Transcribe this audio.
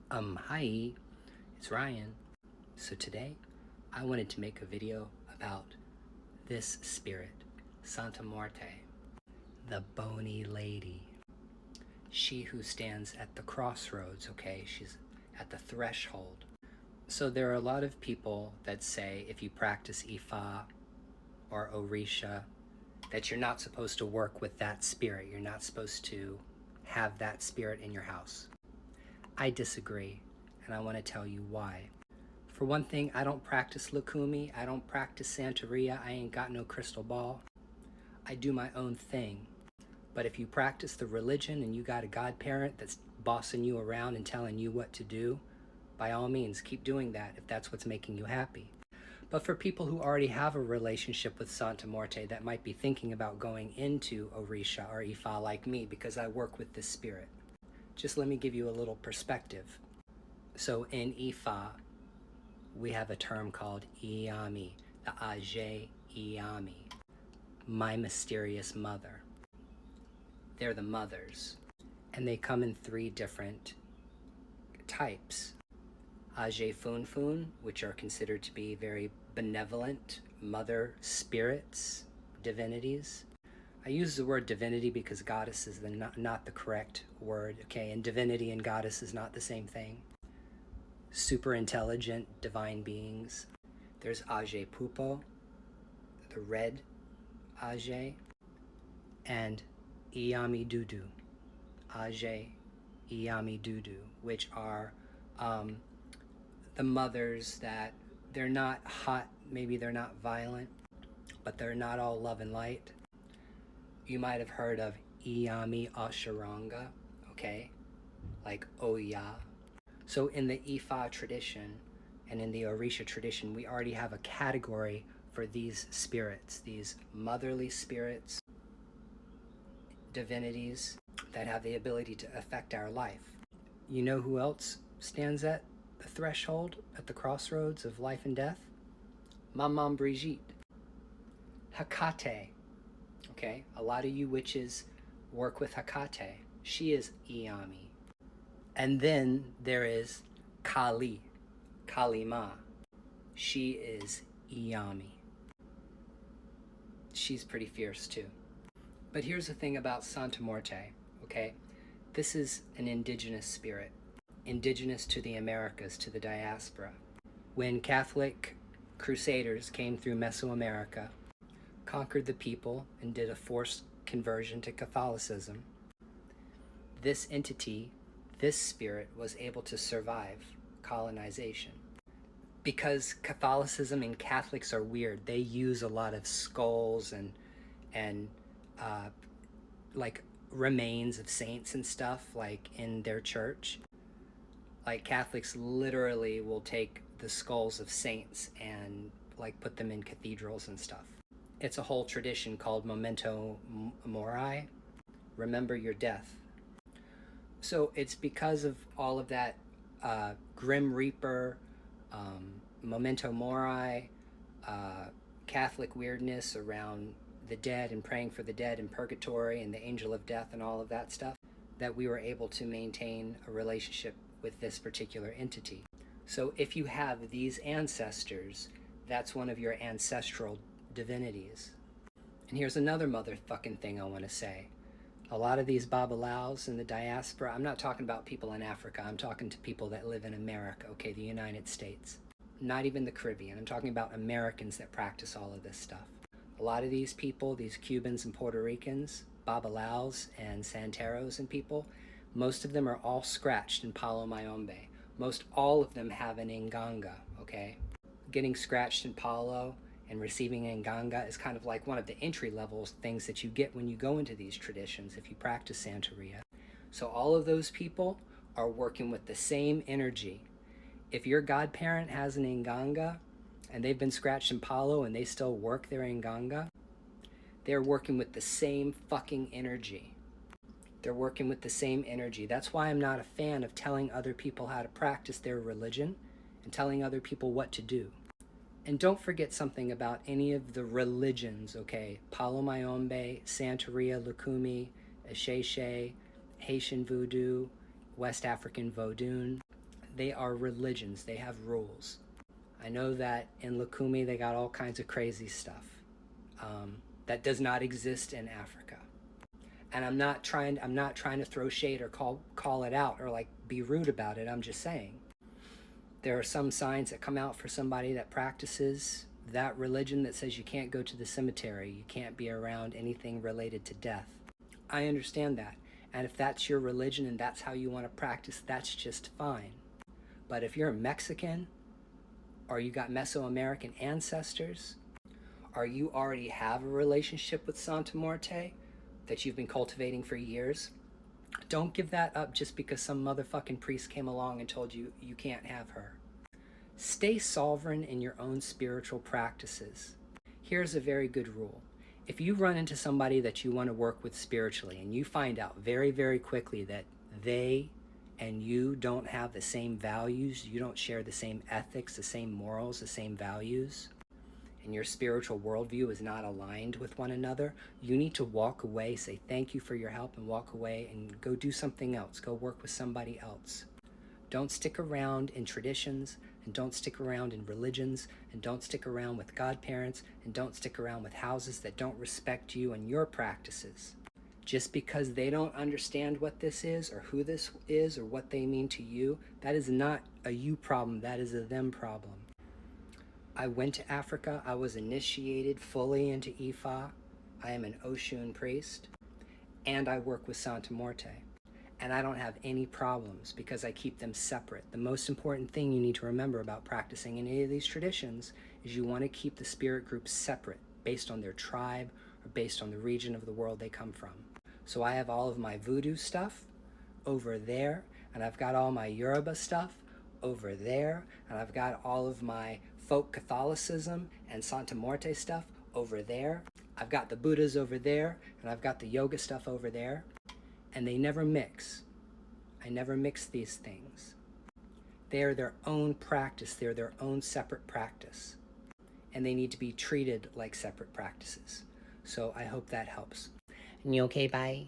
Hi, it's Ryan. So today I wanted to make a video about this spirit, Santa Muerte, the bony lady. She who stands at the crossroads, okay? She's at the threshold. So there are a lot of people that say if you practice Ifa or Orisha, that you're not supposed to work with that spirit. You're not supposed to have that spirit in your house. I disagree, and I want to tell you why. For one thing, I don't practice Lukumi. I don't practice Santeria. I ain't got no crystal ball. I do my own thing. But if you practice the religion and you got a godparent that's bossing you around and telling you what to do, by all means, keep doing that if that's what's making you happy. But for people who already have a relationship with Santa Muerte that might be thinking about going into Orisha or Ifa like me because I work with this spirit, just let me give you a little perspective. So in Ifa, we have a term called Iyami, the Aje Iyami, my mysterious mother. They're the mothers, and they come in 3 different types. Aje Funfun, which are considered to be very benevolent mother spirits, divinities. I use the word divinity because goddess is not the correct word, okay? And divinity and goddess is not the same thing. Super intelligent divine beings. There's Aje Pupo, the red Aje, and Iyami Dudu, Aje Iyami Dudu, which are the mothers that they're not hot, maybe they're not violent, but they're not all love and light. You might have heard of Iyami Asharanga, okay? Like Oya. So in the Ifa tradition and in the Orisha tradition, we already have a category for these spirits, these motherly spirits, divinities that have the ability to affect our life. You know who else stands at the threshold, at the crossroads of life and death? Mamam Brigitte. Hecate. Okay, a lot of you witches work with Hecate. She is Iyami. And then there is Kali, Kalima. She is Iyami. She's pretty fierce too. But here's the thing about Santa Muerte, okay? This is an indigenous spirit, indigenous to the Americas, to the diaspora. When Catholic crusaders came through Mesoamerica, conquered the people, and did a forced conversion to Catholicism, this entity, this spirit, was able to survive colonization. Because Catholicism and Catholics are weird, they use a lot of skulls and like remains of saints and stuff, like in their church. Like Catholics literally will take the skulls of saints and like put them in cathedrals and stuff. It's a whole tradition called Memento Mori, remember your death. So it's because of all of that Grim Reaper, Memento Mori, Catholic weirdness around the dead and praying for the dead in purgatory and the angel of death and all of that stuff, that we were able to maintain a relationship with this particular entity. So if you have these ancestors, that's one of your ancestral divinities. And here's another motherfucking thing I want to say. A lot of these babalaos in the diaspora, I'm not talking about people in Africa, I'm talking to people that live in America, okay, the United States. Not even the Caribbean, I'm talking about Americans that practice all of this stuff. A lot of these people, these Cubans and Puerto Ricans, babalaos and santeros and people, most of them are all scratched in Palo Mayombe. Most all of them have an inganga, okay? Getting scratched in Palo and receiving inganga is kind of like one of the entry level things that you get when you go into these traditions if you practice Santeria. So all of those people are working with the same energy. If your godparent has an inganga and they've been scratched in Palo and they still work their inganga, they're working with the same fucking energy. They're working with the same energy. That's why I'm not a fan of telling other people how to practice their religion and telling other people what to do. And don't forget something about any of the religions, okay? Palo Mayombe, Santeria, Lukumi, Asheshe, Haitian Voodoo, West African Vodun. They are religions. They have rules. I know that in Lukumi they got all kinds of crazy stuff that does not exist in Africa. And I'm not trying to throw shade or call it out or like be rude about it. I'm just saying there are some signs that come out for somebody that practices that religion that says you can't go to the cemetery, you can't be around anything related to death. I understand that. And if that's your religion and that's how you want to practice, that's just fine. But if you're a Mexican, or you got Mesoamerican ancestors, or you already have a relationship with Santa Muerte that you've been cultivating for years, don't give that up just because some motherfucking priest came along and told you you can't have her. Stay sovereign in your own spiritual practices. Here's a very good rule. If you run into somebody that you want to work with spiritually and you find out very, very quickly that they and you don't have the same values, you don't share the same ethics, the same morals, the same values, and your spiritual worldview is not aligned with one another, you need to walk away, say thank you for your help, and walk away and go do something else. Go work with somebody else. Don't stick around in traditions, and don't stick around in religions, and don't stick around with godparents, and don't stick around with houses that don't respect you and your practices. Just because they don't understand what this is or who this is or what they mean to you, that is not a you problem, that is a them problem. I went to Africa. I was initiated fully into Ifa. I am an Oshun priest, and I work with Santa Muerte. And I don't have any problems because I keep them separate. The most important thing you need to remember about practicing in any of these traditions is you want to keep the spirit groups separate based on their tribe or based on the region of the world they come from. So I have all of my voodoo stuff over there, and I've got all my Yoruba stuff over there, and I've got all of my folk Catholicism and Santa Muerte stuff over there. I've got the Buddhas over there, and I've got the yoga stuff over there, and they never mix. I never mix these things. They are their own practice. They're their own separate practice, and they need to be treated like separate practices. So I hope that helps. You okay, bye?